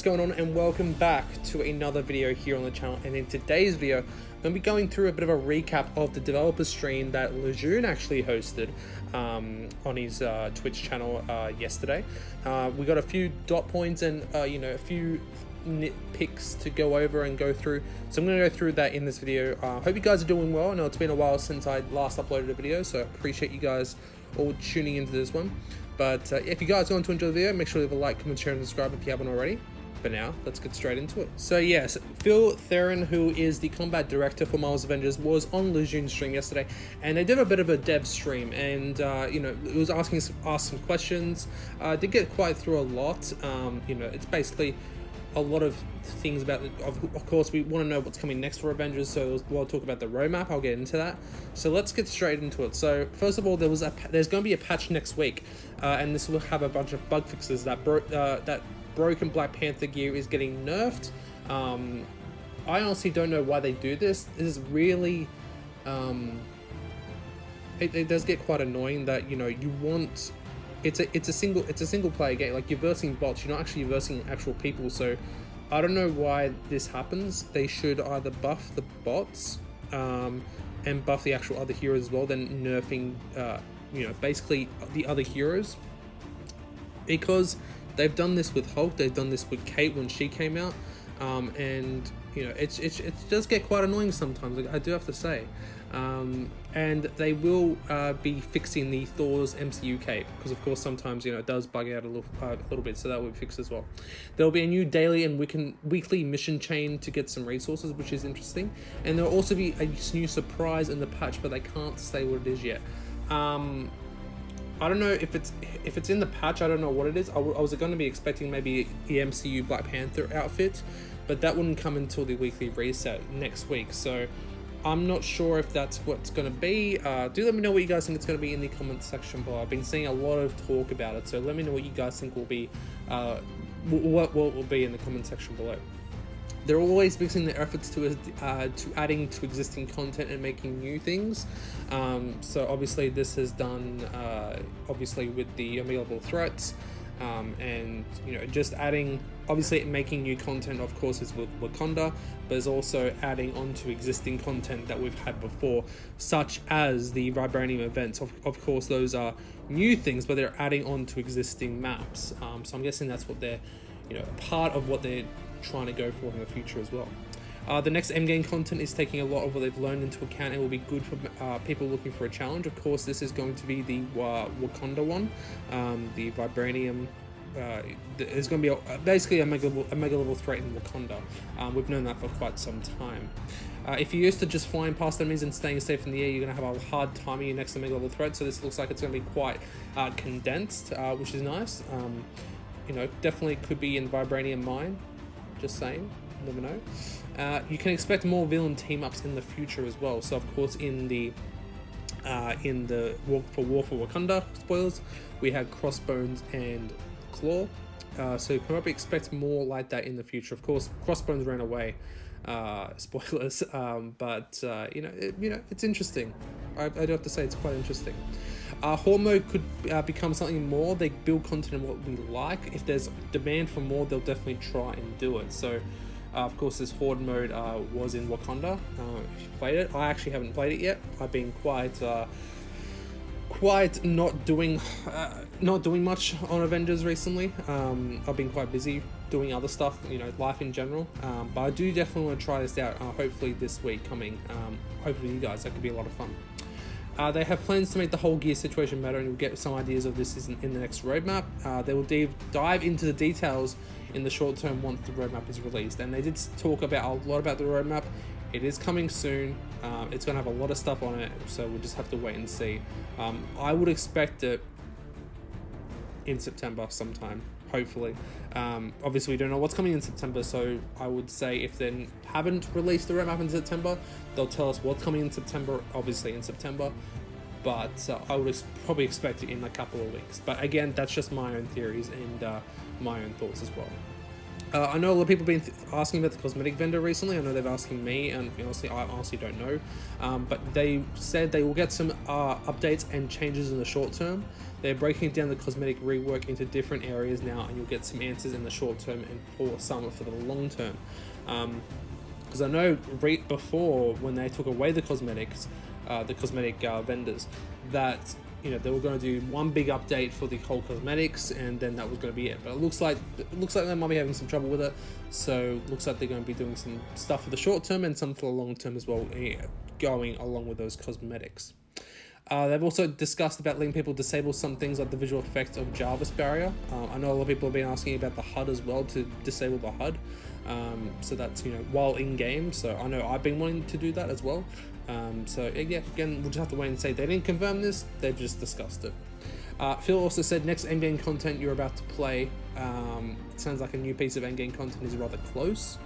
going on, and welcome back to another video here on the channel. And in today's video, I'm going to be going through a bit of a recap of the developer stream that Lejeune actually hosted on his Twitch channel yesterday. We got a few dot points and a few nitpicks to go over and go through, so I'm going to go through that in this video. Hope you guys are doing well. I know it's been a while since I last uploaded a video, so I appreciate you guys all tuning into this one. But if you guys want to enjoy the video, make sure to leave a like, comment, share, and subscribe if you haven't already. But now, let's get straight into it. So yes, Phil Theron, who is the combat director for Marvel's Avengers, was on Lejeune's stream yesterday, and they did a bit of a dev stream, and it was asked some questions. Did get quite through a lot. It's basically a lot of things about of course we want to know what's coming next for Avengers, so we'll talk about the roadmap. I'll get into that, so let's get straight into it. So first of all, there's going to be a patch next week, and this will have a bunch of bug fixes. That broken Black Panther gear is getting nerfed. I honestly don't know why they do this. This is really it does get quite annoying that you want it's a single player game. Like, you're versing bots, you're not actually versing actual people. So I don't know why this happens. They should either buff the bots and buff the actual other heroes as well, then nerfing basically the other heroes, because they've done this with Hulk, they've done this with Kate when she came out, and it does get quite annoying sometimes, I do have to say. And they will be fixing the Thor's MCU cape, because of course sometimes it does bug out a little bit, so that will be fixed as well. There will be a new daily and weekly mission chain to get some resources, which is interesting, and there will also be a new surprise in the patch, but they can't say what it is yet. I don't know if it's in the patch. I don't know what it is. I was going to be expecting maybe the MCU Black Panther outfit, but that wouldn't come until the weekly reset next week, so I'm not sure if that's what's going to be. Do let me know what you guys think it's going to be in the comment section below. I've been seeing a lot of talk about it, so let me know what you guys think will be, what will be in the comment section below. They're always mixing their efforts to adding to existing content and making new things. So obviously this is done obviously with the Omega level threats, and just adding, obviously making new content, of course, is with Wakanda, but is also adding on to existing content that we've had before, such as the Vibranium events. Of course, those are new things, but they're adding on to existing maps. So I'm guessing that's what they're, part of what they're trying to go for in the future as well. The next endgame content is taking a lot of what they've learned into account and will be good for people looking for a challenge. Of course, this is going to be the Wakanda one, the Vibranium. There's going to be basically a mega level threat in Wakanda. We've known that for quite some time. If you're used to just flying past enemies and staying safe in the air, you're going to have a hard time in your next mega level threat. So this looks like it's going to be quite condensed, which is nice. Definitely could be in Vibranium Mine. Just saying, never know. You can expect more villain team-ups in the future as well. So of course in the War for Wakanda, spoilers, we had Crossbones and Claw. So you can probably expect more like that in the future. Of course, Crossbones ran away. Spoilers. But it's interesting. I do have to say it's quite interesting. Horde mode could become something more. They build content on what we like. If there's demand for more, they'll definitely try and do it. So of course this Horde mode was in Wakanda. If you played it, I actually haven't played it yet. I've been quite not doing much on Avengers recently. I've been quite busy doing other stuff, life in general, but I do definitely want to try this out, hopefully this week coming. Hopefully you guys, that could be a lot of fun. They have plans to make the whole gear situation better, and we'll get some ideas of this in the next roadmap. They will dive into the details in the short term once the roadmap is released, and they did talk about a lot about the roadmap. It is coming soon. It's going to have a lot of stuff on it, so we'll just have to wait and see. I would expect it in September sometime, hopefully. Obviously we don't know what's coming in September, so I would say if they haven't released the roadmap in September, they'll tell us what's coming in September, obviously in September, but I would probably expect it in a couple of weeks. But again, that's just my own theories and my own thoughts as well. I know a lot of people have been asking about the cosmetic vendor recently. I know they've asking me, and honestly, I honestly don't know. But they said they will get some updates and changes in the short term. They're breaking down the cosmetic rework into different areas now, and you'll get some answers in the short term and for some for the long term. Because I know right before, when they took away the cosmetic vendors, that they were going to do one big update for the whole cosmetics, and then that was going to be it. But it looks like they might be having some trouble with it. So it looks like they're going to be doing some stuff for the short term and some for the long term as well, going along with those cosmetics. They've also discussed about letting people disable some things like the visual effects of Jarvis barrier. I know a lot of people have been asking about the HUD as well, to disable the HUD. So that's while in game. So I know I've been wanting to do that as well. So yeah, again, we'll just have to wait and see. They didn't confirm this, they've just discussed it. Phil also said next endgame content you're about to play, it sounds like a new piece of endgame content is rather close.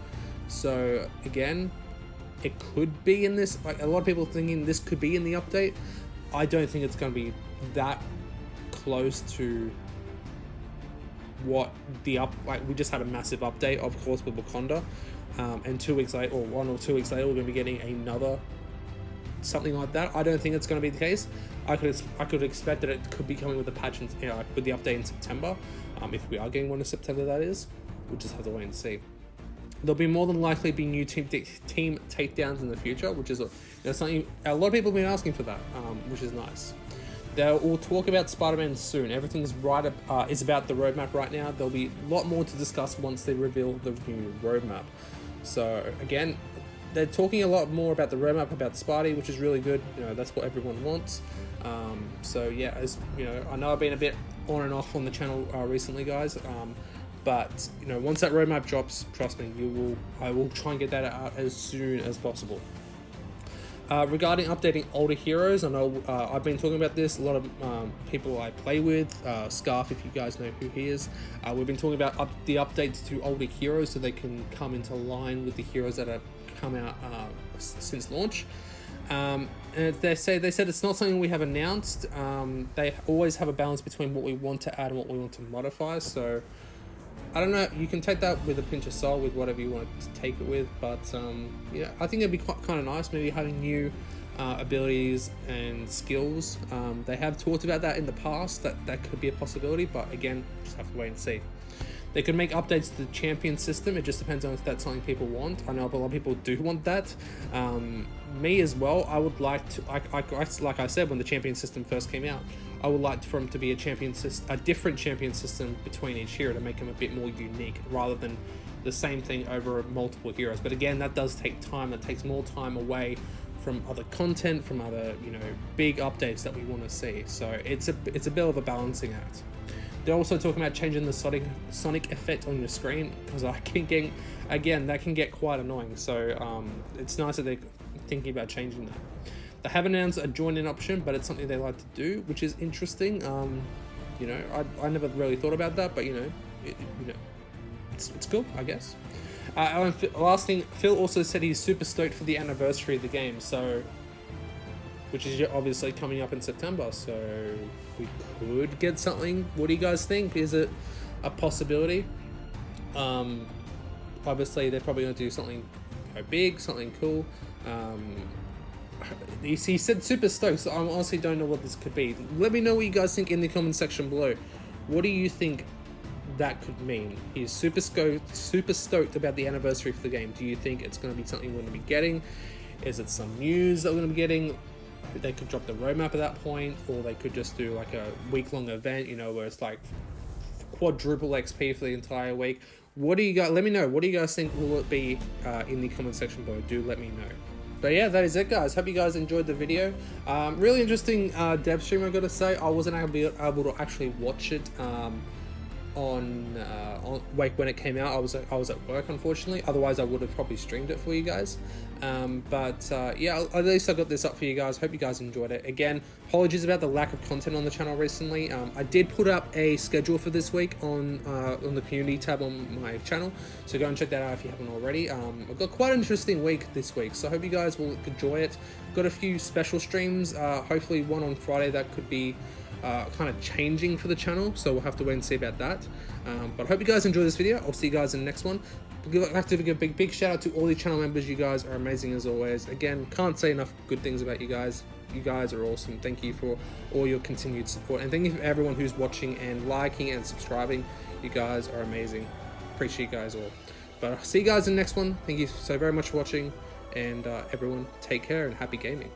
So again, it could be in this, like a lot of people thinking this could be in the update. I don't think it's going to be that close to what the we just had a massive update, of course, with Wakanda, and 2 weeks later, or 1 or 2 weeks later, we're going to be getting another something like that. I don't think it's going to be the case. I could expect that it could be coming with a patch with the update in September. If we are getting one in September, that is, we'll just have to wait and see. There'll be more than likely be new team takedowns in the future, which is something a lot of people have been asking for that, which is nice. We'll talk about Spider-Man soon. Everything's is about the roadmap right now. There'll be a lot more to discuss once they reveal the new roadmap. So again, they're talking a lot more about the roadmap, about Spidey, which is really good. That's what everyone wants. So yeah, as I know I've been a bit on and off on the channel recently, guys. But once that roadmap drops, trust me, I will try and get that out as soon as possible. Regarding updating older heroes, I know I've been talking about this. A lot of people I play with, Scarf, if you guys know who he is, we've been talking about the updates to older heroes so they can come into line with the heroes that have come out since launch. And they said it's not something we have announced. They always have a balance between what we want to add and what we want to modify. So I don't know, you can take that with a pinch of salt, with whatever you want to take it with, but I think it'd be kind of nice maybe having new abilities and skills. They have talked about that in the past, that could be a possibility, but again, just have to wait and see. They could make updates to the champion system. It just depends on if that's something people want. I know a lot of people do want that. Me as well. I would like to, like I said, when the champion system first came out, I would like for him to be a different champion system between each hero to make him a bit more unique, rather than the same thing over multiple heroes. But again, that does take time. That takes more time away from other content, from other big updates that we want to see. So it's a bit of a balancing act. They're also talking about changing the sonic effect on your screen, because that can get quite annoying. So it's nice that they're thinking about changing that. They haven't announced a join-in option, but it's something they like to do, which is interesting. I never really thought about that, but it's cool, I guess. Last thing, Phil also said he's super stoked for the anniversary of the game, so which is obviously coming up in September. So we could get something. What do you guys think? Is it a possibility? Obviously, they're probably going to do something big, something cool. He said super stoked, so I honestly don't know what this could be. Let me know what you guys think in the comment section below. What do you think that could mean? He's super stoked about the anniversary for the game. Do you think it's going to be something we're going to be getting? Is it some news that we're going to be getting? They could drop the roadmap at that point, or they could just do like a week-long event, where it's like quadruple XP for the entire week. What do you guys? Let me know. What do you guys think will it be in the comment section below? Do let me know. But yeah, that is it, guys. Hope you guys enjoyed the video. Really interesting dev stream, I gotta say. I wasn't able to actually watch it on when it came out. I was at work, unfortunately. Otherwise, I would have probably streamed it for you guys. Yeah, at least I got this up for you guys. Hope you guys enjoyed it. Again, apologies about the lack of content on the channel recently. I did put up a schedule for this week on the community tab on my channel, so go and check that out if you haven't already. I've got quite an interesting week this week, so I hope you guys will enjoy it. Got a few special streams, hopefully one on Friday that could be kind of changing for the channel, so we'll have to wait and see about that. But I hope you guys enjoy this video. I'll see you guys in the next one. I'd like to give a big shout out to all the channel members. You guys are amazing as always. Again, can't say enough good things about you guys. You guys are awesome. Thank you for all your continued support, and thank you for everyone who's watching and liking and subscribing. You guys are amazing. Appreciate you guys all. But I'll see you guys in the next one. Thank you so very much for watching, and everyone take care and happy gaming.